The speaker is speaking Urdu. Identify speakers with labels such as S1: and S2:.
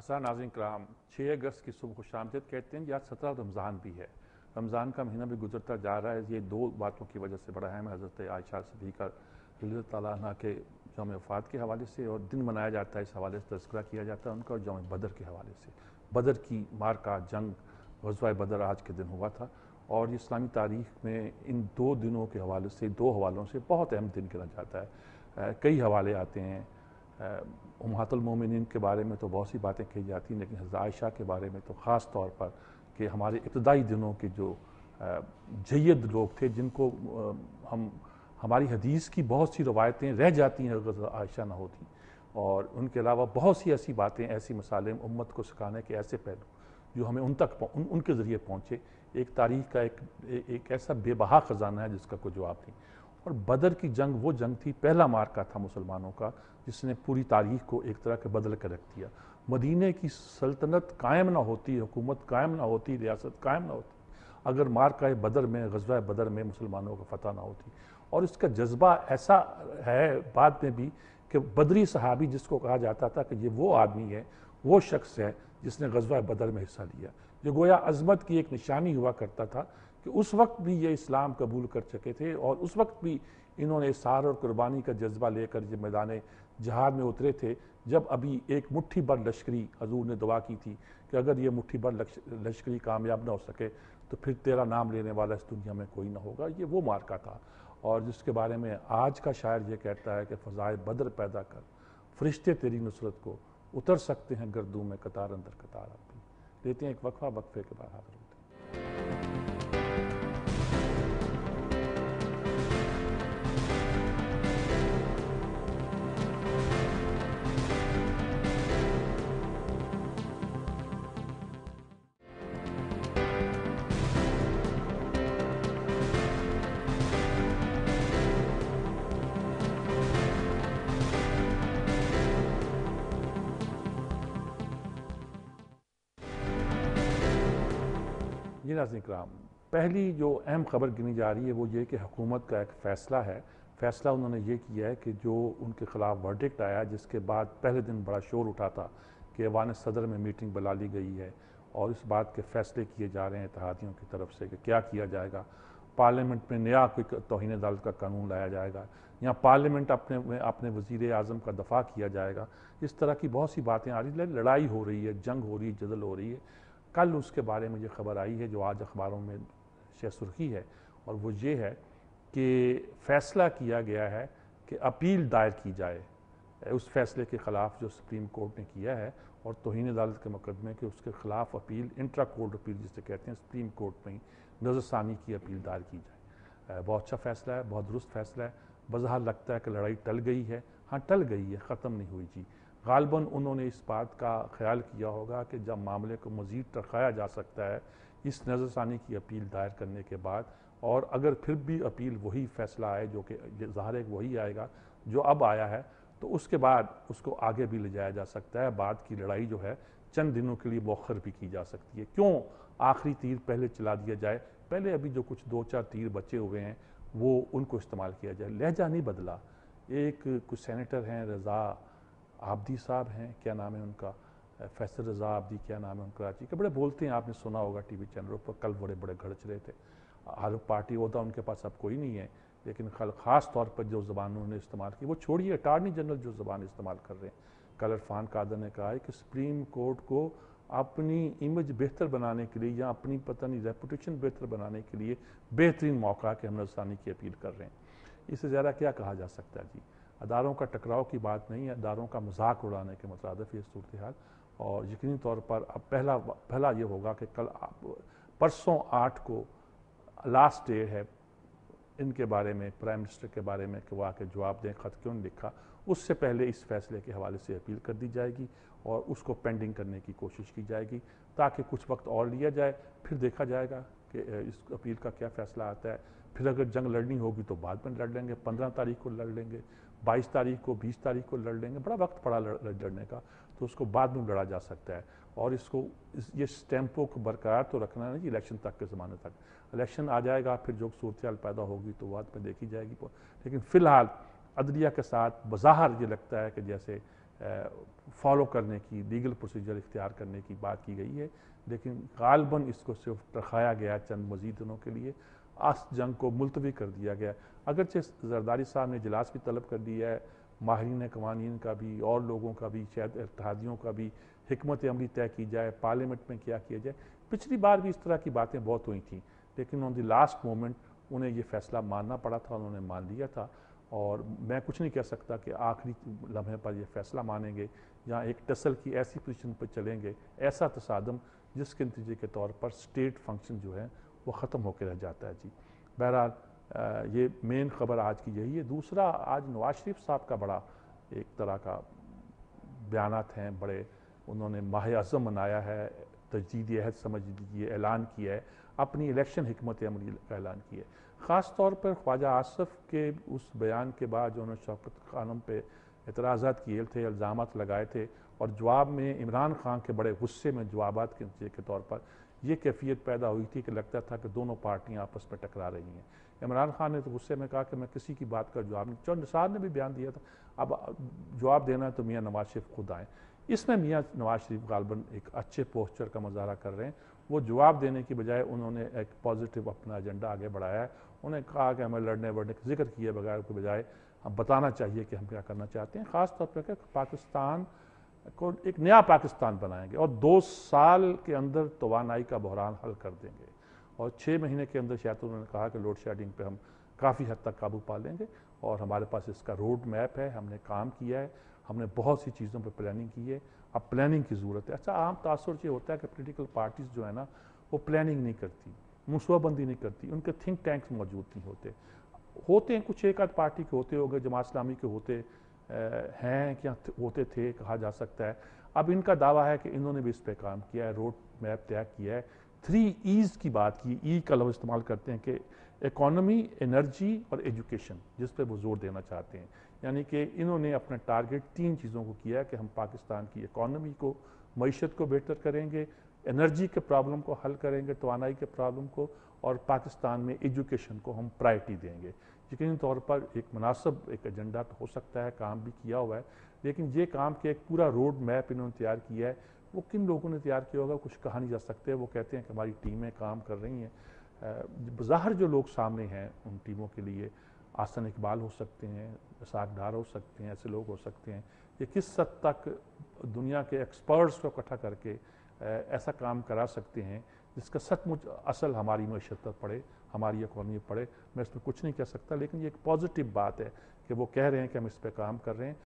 S1: حسن ناظرین کرام 6 اگست کی صبح خوش آمدید کہتے ہیں، یا 17 رمضان بھی ہے۔ رمضان کا مہینہ بھی گزرتا جا رہا ہے۔ یہ دو باتوں کی وجہ سے بڑا اہم ہے، حضرت عائشہ صدیقہ رضی اللہ تعالیٰ عنہ کے یوم وفات کے حوالے سے، اور دن منایا جاتا ہے اس حوالے سے تذکرہ کیا جاتا ہے ان کا، اور یوم بدر کے حوالے سے۔ بدر کی مارکہ جنگ غزوہ بدر آج کے دن ہوا تھا، اور اسلامی تاریخ میں ان دو دنوں کے حوالے سے، دو حوالوں سے بہت اہم دن گنا جاتا ہے۔ کئی حوالے آتے ہیں، امہات المومنین کے بارے میں تو بہت سی باتیں کہی جاتی ہیں، لیکن حضرت عائشہ کے بارے میں تو خاص طور پر کہ ہمارے ابتدائی دنوں کے جو جید لوگ تھے، جن کو ہماری حدیث کی بہت سی روایتیں رہ جاتی ہیں اگر عائشہ نہ ہوتی، اور ان کے علاوہ بہت سی ایسی باتیں، ایسی مسالم امت کو سکھانے کے ایسے پہلو جو ہمیں ان تک ان کے ذریعے پہنچے۔ ایک تاریخ کا ایک ایسا بے بہا خزانہ ہے جس کا کوئی جواب نہیں۔ اور بدر کی جنگ وہ جنگ تھی، پہلا مارکہ تھا مسلمانوں کا، جس نے پوری تاریخ کو ایک طرح کے بدل کر رکھ دیا۔ مدینہ کی سلطنت قائم نہ ہوتی، حکومت قائم نہ ہوتی، ریاست قائم نہ ہوتی اگر مارکہ بدر میں، غزوہ بدر میں مسلمانوں کو فتح نہ ہوتی۔ اور اس کا جذبہ ایسا ہے بعد میں بھی کہ بدری صحابی جس کو کہا جاتا تھا کہ یہ وہ آدمی ہے، وہ شخص ہے جس نے غزوہ بدر میں حصہ لیا، جو گویا عظمت کی ایک نشانی ہوا کرتا تھا کہ اس وقت بھی یہ اسلام قبول کر چکے تھے، اور اس وقت بھی انہوں نے اصرار اور قربانی کا جذبہ لے کر یہ میدان جہاد میں اترے تھے، جب ابھی ایک مٹھی بھر لشکری، حضور نے دعا کی تھی کہ اگر یہ مٹھی بھر لشکری کامیاب نہ ہو سکے تو پھر تیرا نام لینے والا اس دنیا میں کوئی نہ ہوگا۔ یہ وہ مارکہ تھا، اور جس کے بارے میں آج کا شاعر یہ کہتا ہے کہ فضائے بدر پیدا کر فرشتے تیری نصرت کو اتر سکتے ہیں گردوں میں قطار اندر قطار۔ آپ بھی لیتے ہیں ایک وقفہ، وقفے کے بعد حاضر ہوتے ہیں۔ جی ناظرین کرام، پہلی جو اہم خبر گنی جا رہی ہے وہ یہ کہ حکومت کا ایک فیصلہ ہے۔ فیصلہ انہوں نے یہ کیا ہے کہ جو ان کے خلاف ورڈکٹ آیا، جس کے بعد پہلے دن بڑا شور اٹھا تھا کہ ایوان صدر میں میٹنگ بلا لی گئی ہے، اور اس بات کے فیصلے کیے جا رہے ہیں اتحادیوں کی طرف سے کہ کیا کیا جائے گا۔ پارلیمنٹ میں نیا کوئی توہین عدالت کا قانون لایا جائے گا، یا پارلیمنٹ اپنے وزیر اعظم کا دفاع کیا جائے گا۔ اس طرح کی بہت سی باتیں آ رہی ہیں، لڑائی ہو رہی ہے، جنگ ہو رہی ہے، جدل ہو رہی ہے۔ کل اس کے بارے میں یہ خبر آئی ہے جو آج اخباروں میں سرخی ہے، اور وہ یہ ہے کہ فیصلہ کیا گیا ہے کہ اپیل دائر کی جائے اس فیصلے کے خلاف جو سپریم کورٹ نے کیا ہے، اور توہین عدالت کے مقدمے کے اس کے خلاف اپیل، انٹرا کورٹ اپیل جسے کہتے ہیں، سپریم کورٹ میں نظر ثانی کی اپیل دائر کی جائے۔ بہت اچھا فیصلہ ہے، بہت درست فیصلہ ہے۔ بظاہر لگتا ہے کہ لڑائی ٹل گئی ہے، ہاں ٹل گئی ہے، ختم نہیں ہوئی جی۔ غالباً انہوں نے اس بات کا خیال کیا ہوگا کہ جب معاملے کو مزید ٹرخایا جا سکتا ہے اس نظر ثانی کی اپیل دائر کرنے کے بعد، اور اگر پھر بھی اپیل وہی فیصلہ آئے جو کہ ظاہر ہے وہی آئے گا جو اب آیا ہے، تو اس کے بعد اس کو آگے بھی لے جایا جا سکتا ہے۔ بعد کی لڑائی جو ہے چند دنوں کے لیے مؤخر بھی کی جا سکتی ہے۔ کیوں آخری تیر پہلے چلا دیا جائے؟ پہلے ابھی جو کچھ 2-4 تیر بچے ہوئے ہیں وہ ان کو استعمال کیا جائے۔ لہجہ نہیں بدلا۔ ایک کچھ سینیٹر ہیں، رضا عابدی صاحب ہیں، کیا نام ہے ان کا، فیصل رضا عابدی کیا نام ہے ان کراچی کے، بڑے بولتے ہیں، آپ نے سنا ہوگا ٹی وی چینلوں پر، کل بڑے بڑے گھڑچ رہے تھے۔ ہر پارٹی عہدہ ان کے پاس اب کوئی نہیں ہے، لیکن خاص طور پر جو زبان انہوں نے استعمال کی، وہ چھوڑیے اٹارنی جنرل جو زبان استعمال کر رہے ہیں، کل عرفان قادر نے کہا ہے کہ سپریم کورٹ کو اپنی امیج بہتر بنانے کے لیے، یا اپنی پتہ نہیں ریپوٹیشن بہتر بنانے کے لیے بہترین موقع کہ ہم نظر ثانی کی اپیل کر رہے ہیں۔ اس سے زیادہ کیا کہا جا سکتا ہے جی؟ اداروں کا ٹکراؤ کی بات نہیں ہے، اداروں کا مذاق اڑانے کے مترادف یہ صورتحال، اور یقینی طور پر اب پہلا یہ ہوگا کہ کل پرسوں 8 کو لاسٹ ڈے ہے ان کے بارے میں، پرائم منسٹر کے بارے میں کہ وہ آ کے جواب دیں خط کیوں نہیں لکھا۔ اس سے پہلے اس فیصلے کے حوالے سے اپیل کر دی جائے گی، اور اس کو پینڈنگ کرنے کی کوشش کی جائے گی تاکہ کچھ وقت اور لیا جائے، پھر دیکھا جائے گا کہ اس اپیل کا کیا فیصلہ آتا ہے۔ پھر اگر جنگ لڑنی ہوگی تو بعد میں لڑ لیں گے، 15 تاریخ کو لڑ لیں گے، 22 تاریخ کو، 20 تاریخ کو لڑ لیں گے، بڑا وقت پڑا لڑنے کا، تو اس کو بعد میں لڑا جا سکتا ہے۔ اور اس کو یہ ٹیمپو کو برقرار تو رکھنا ہے کہ الیکشن تک کے زمانے تک، الیکشن آ جائے گا پھر جو صورتحال پیدا ہوگی تو بعد میں دیکھی جائے گی۔ لیکن فی الحال عدلیہ کے ساتھ بظاہر یہ لگتا ہے کہ جیسے فالو کرنے کی، لیگل پروسیجر اختیار کرنے کی بات کی گئی ہے، لیکن غالباً اس کو صرف ٹرخایا گیا چند مزید دنوں کے لیے، اس جنگ کو ملتوی کر دیا گیا۔ اگرچہ زرداری صاحب نے اجلاس بھی طلب کر دیا ہے، ماہرین قوانین کا بھی اور لوگوں کا بھی، شاید اتحادیوں کا بھی، حکمت عملی طے کی جائے، پارلیمنٹ میں کیا کیا جائے۔ پچھلی بار بھی اس طرح کی باتیں بہت ہوئی تھیں، لیکن آن دی لاسٹ مومنٹ انہیں یہ فیصلہ ماننا پڑا تھا، انہوں نے مان لیا تھا، اور میں کچھ نہیں کہہ سکتا کہ آخری لمحے پر یہ فیصلہ مانیں گے یا ایک ٹسل کی ایسی پوزیشن پر چلیں گے، ایسا تصادم جس کے نتیجے کے طور پر سٹیٹ فنکشن جو ہے وہ ختم ہو کے رہ جاتا ہے جی۔ بہرحال یہ مین خبر آج کی یہی ہے۔ دوسرا، آج نواز شریف صاحب کا بڑا ایک طرح کا بیانات ہیں بڑے، انہوں نے ماہ عظم منایا ہے، تجدید عہد سمجھ لیجیے، اعلان کیا ہے، اپنی الیکشن حکمت عملی کا اعلان کیا ہے۔ خاص طور پر خواجہ آصف کے اس بیان کے بعد جو انہوں نے شوکت خانم پہ اعتراضات کیے تھے، الزامات لگائے تھے، اور جواب میں عمران خان کے بڑے غصے میں جوابات کے نتیجے کے طور پر یہ کیفیت پیدا ہوئی تھی کہ لگتا تھا کہ دونوں پارٹیاں آپس میں ٹکرا رہی ہیں۔ عمران خان نے تو غصے میں کہا کہ میں کسی کی بات کا جواب نہیں، چون نثار نے بھی بیان دیا تھا اب جواب دینا ہے تو میاں نواز شریف خود آئیں۔ اس میں میاں نواز شریف غالباً ایک اچھے پوسچر کا مظاہرہ کر رہے ہیں، وہ جواب دینے کی بجائے انہوں نے ایک پازیٹیو اپنا ایجنڈا آگے بڑھایا ہے، انہوں نے کہا کہ ہمیں لڑنے کا ذکر کیے بغیر کے بجائے ہم بتانا چاہیے کہ ہم کیا کرنا چاہتے ہیں، خاص طور پر کہ پاکستان کو ایک نیا پاکستان بنائیں گے اور 2 سال کے اندر توانائی کا بحران حل کر دیں گے، اور 6 مہینے کے اندر شاید انہوں نے کہا کہ لوڈ شیڈنگ پہ ہم کافی حد تک قابو پا لیں گے، اور ہمارے پاس اس کا روڈ میپ ہے، ہم نے کام کیا ہے، ہم نے بہت سی چیزوں پہ پلاننگ کی ہے، اب پلاننگ کی ضرورت ہے۔ اچھا، عام تاثر یہ ہوتا ہے کہ پولیٹیکل پارٹیز جو ہے نا وہ پلاننگ نہیں کرتی، منصوبہ بندی نہیں کرتی، ان کے تھنک ٹینکس موجود نہیں ہوتے ہیں، کچھ ایک آدھ پارٹی کے ہوتے ہوگے، جماعت اسلامی کے ہوتے ہیں کیا ہوتے تھے کہا جا سکتا ہے۔ اب ان کا دعویٰ ہے کہ انہوں نے بھی اس پہ کام کیا ہے، روڈ میپ طے کیا ہے، 3 ایز کی بات کی، ای کا لفظ استعمال کرتے ہیں کہ اکانومی، انرجی اور ایجوکیشن، جس پہ وہ زور دینا چاہتے ہیں، یعنی کہ انہوں نے اپنا ٹارگٹ 3 چیزوں کو کیا ہے کہ ہم پاکستان کی اکانومی کو، معیشت کو بہتر کریں گے، انرجی کے پرابلم کو حل کریں گے، توانائی کے پرابلم کو، اور پاکستان میں ایجوکیشن کو ہم پرائرٹی دیں گے۔ یقینی طور پر ایک مناسب ایک ایجنڈا تو ہو سکتا ہے، کام بھی کیا ہوا ہے، لیکن یہ کام کہ ایک پورا روڈ میپ انہوں نے تیار کیا ہے، وہ کن لوگوں نے تیار کیا ہوگا کچھ کہا نہیں جا سکتے، وہ کہتے ہیں کہ ہماری ٹیمیں کام کر رہی ہیں، بظاہر جو لوگ سامنے ہیں ان ٹیموں کے لیے آسن اقبال ہو سکتے ہیں، اسحاق ڈار ہو سکتے ہیں، ایسے لوگ ہو سکتے ہیں، یہ کس حد تک دنیا کے ایکسپرٹس کو اکٹھا کر کے ایسا کام کرا سکتے ہیں جس کا سچ مچ اثر ہماری معیشت پر پڑے، ہماری اکانومی پڑے، میں اس میں کچھ نہیں کہہ سکتا، لیکن یہ ایک پازیٹیو بات ہے کہ وہ کہہ رہے ہیں کہ ہم اس پہ کام کر رہے ہیں،